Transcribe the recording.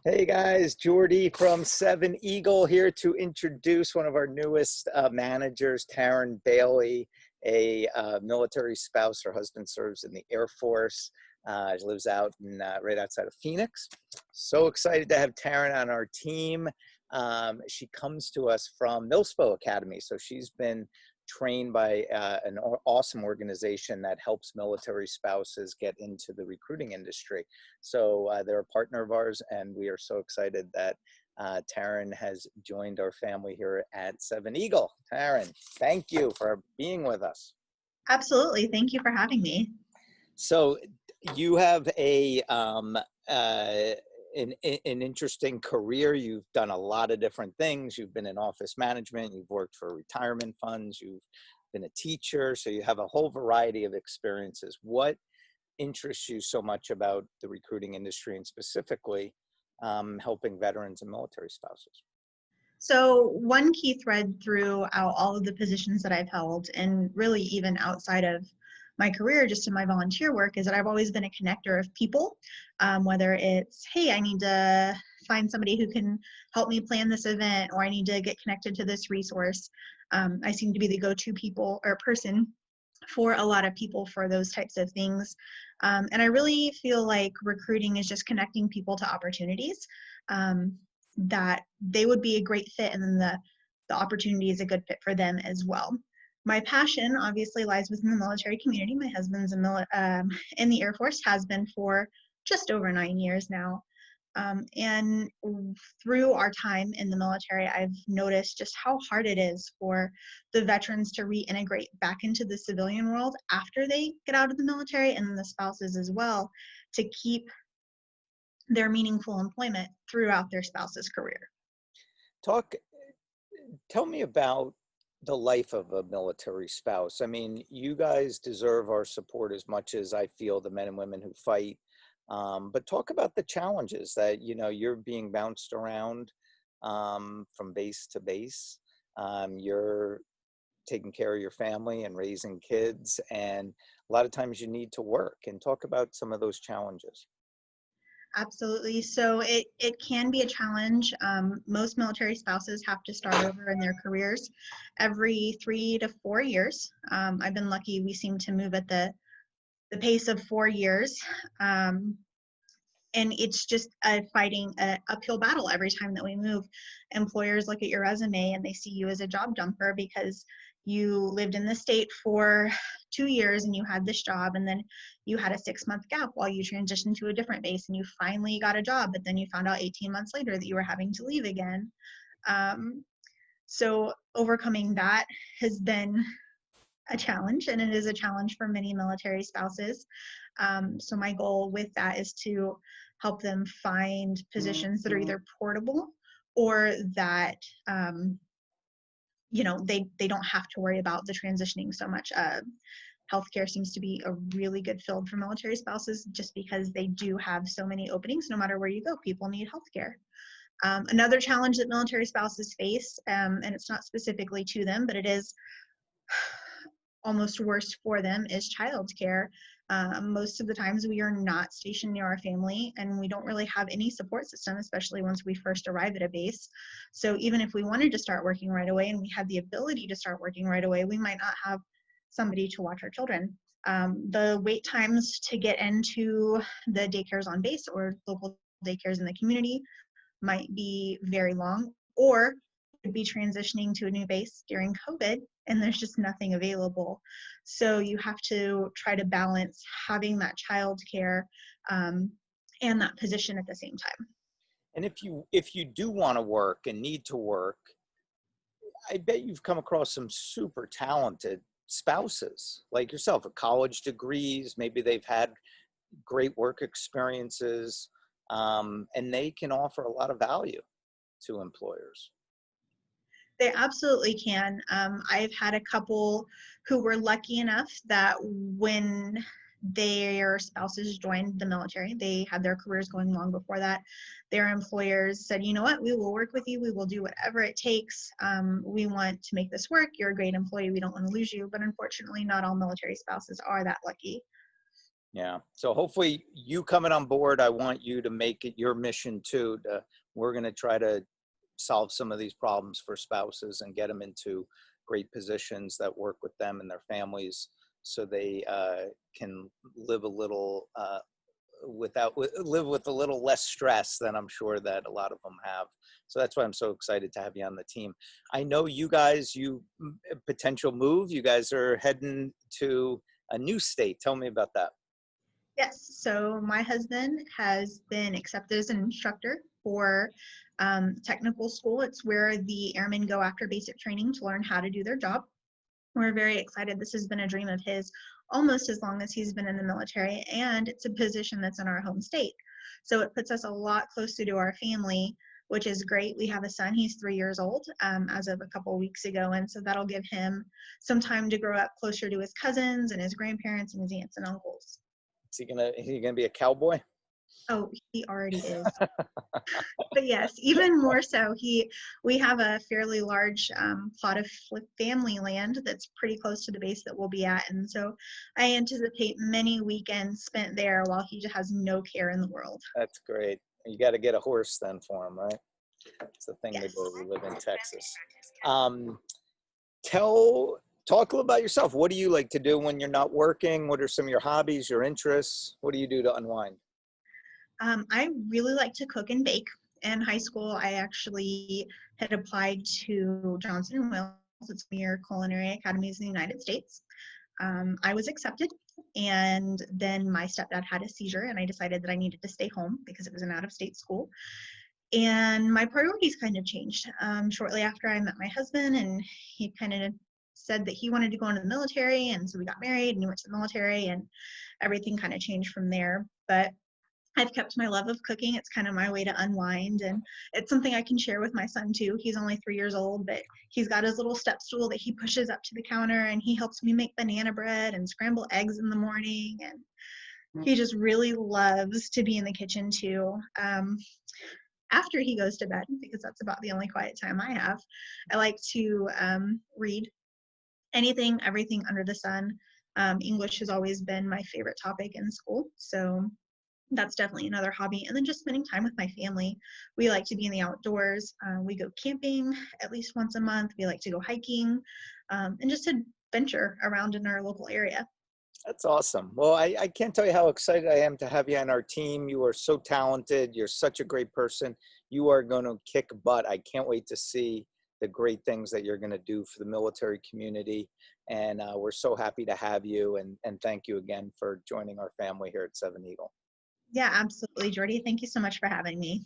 Hey guys, Jordy from Seven Eagle here to introduce one of our newest managers, Tarrin Bailey, a military spouse. Her husband serves in the Air Force. She lives out in right outside of Phoenix. So excited to have Tarrin on our team. She comes to us from Millspo Academy, so she's been trained by an awesome organization that helps military spouses get into the recruiting industry. So they're a partner of ours, and we are so excited that Tarrin has joined our family here at Seven Eagle. Tarrin, thank you for being with us. Absolutely. Thank you for having me. So you have an interesting career. You've done a lot of different things. You've been in office management. You've worked for retirement funds. You've been a teacher. So you have a whole variety of experiences. What interests you so much about the recruiting industry and specifically helping veterans and military spouses? So, one key thread throughout all of the positions that I've held, and really even outside of my career, just in my volunteer work, is that I've always been a connector of people. Whether it's, hey, I need to find somebody who can help me plan this event, or I need to get connected to this resource. I seem to be the go-to people or person for a lot of people for those types of things. And I really feel like recruiting is just connecting people to opportunities that they would be a great fit, and then the opportunity is a good fit for them as well. My passion obviously lies within the military community. My husband's in the Air Force, has been for just over 9 years now. And through our time in the military, I've noticed just how hard it is for the veterans to reintegrate back into the civilian world after they get out of the military, and the spouses as well, to keep their meaningful employment throughout their spouse's career. Talk, tell me about the life of a military spouse. I mean, you guys deserve our support as much as I feel the men and women who fight. But talk about the challenges that, you're being bounced around from base to base. You're taking care of your family and raising kids, and a lot of times you need to work. And talk about some of those challenges. Absolutely. So it can be a challenge. Most military spouses have to start over in their careers every 3 to 4 years. I've been lucky. We seem to move at the pace of 4 years. And it's just fighting an uphill battle every time that we move. Employers look at your resume and they see you as a job jumper because you lived in the state for 2 years and you had this job, and then you had a 6-month gap while you transitioned to a different base, and you finally got a job, but then you found out 18 months later that you were having to leave again. So overcoming that has been a challenge, and it is a challenge for many military spouses. So my goal with that is to help them find positions that are either portable, or that they don't have to worry about the transitioning so much. Healthcare seems to be a really good field for military spouses, just because they do have so many openings. No matter where you go, people need healthcare. Another challenge that military spouses face, and it's not specifically to them, but it is almost worse for them, is childcare. Most of the times we are not stationed near our family, and we don't really have any support system, especially once we first arrive at a base. So even if we wanted to start working right away and we had the ability to start working right away, we might not have somebody to watch our children. The wait times to get into the daycares on base or local daycares in the community might be very long, or could be transitioning to a new base during COVID and there's just nothing available. So you have to try to balance having that child care and that position at the same time. And if you do want to work and need to work, I bet you've come across some super talented spouses like yourself with college degrees. Maybe they've had great work experiences, and they can offer a lot of value to employers. They absolutely can. I've had a couple who were lucky enough that when their spouses joined the military, they had their careers going long before that. Their employers said, you know what, we will work with you. We will do whatever it takes. We want to make this work. You're a great employee. We don't want to lose you. But unfortunately, not all military spouses are that lucky. Yeah. So hopefully you coming on board, I want you to make it your mission too. We're going to try to solve some of these problems for spouses and get them into great positions that work with them and their families so they can live a little live with a little less stress than I'm sure that a lot of them have. So that's why I'm so excited to have you on the team. I know you guys, potential move, you guys are heading to a new state. Tell me about that. Yes, so my husband has been accepted as an instructor for technical school. It's where the airmen go after basic training to learn how to do their job. We're very excited. This has been a dream of his almost as long as he's been in the military, and it's a position that's in our home state. So it puts us a lot closer to our family, which is great. We have a son, he's 3 years old as of a couple of weeks ago, and so that'll give him some time to grow up closer to his cousins and his grandparents and his aunts and uncles. Is he gonna be a cowboy? Oh, he already is. But yes, even more so, we have a fairly large plot of family land that's pretty close to the base that we'll be at, and so I anticipate many weekends spent there while he just has no care in the world. That's great. You got to get a horse then for him, right? It's the thing to Yes. do. We live in Texas. Um, Talk a little about yourself. What do you like to do when you're not working? What are some of your hobbies, your interests? What do you do to unwind? I really like to cook and bake. In high school, I actually had applied to Johnson& Wales. It's near culinary academies in the United States. I was accepted, and then my stepdad had a seizure, and I decided that I needed to stay home because it was an out-of-state school. And my priorities kind of changed shortly after I met my husband, and he kind of said that he wanted to go into the military, and so we got married, and he went to the military, and everything kind of changed from there. But I've kept my love of cooking. It's kind of my way to unwind, and it's something I can share with my son too. He's only 3 years old, but he's got his little step stool that he pushes up to the counter, and he helps me make banana bread and scramble eggs in the morning. And he just really loves to be in the kitchen too. After he goes to bed, because that's about the only quiet time I have, I like to read anything, everything under the sun. English has always been my favorite topic in school, so that's definitely another hobby. And then just spending time with my family. We like to be in the outdoors. We go camping at least once a month. We like to go hiking and just adventure around in our local area. That's awesome. Well, I can't tell you how excited I am to have you on our team. You are so talented. You're such a great person. You are going to kick butt. I can't wait to see the great things that you're going to do for the military community. And we're so happy to have you. And thank you again for joining our family here at Seven Eagle. Yeah, absolutely, Jordy. Thank you so much for having me.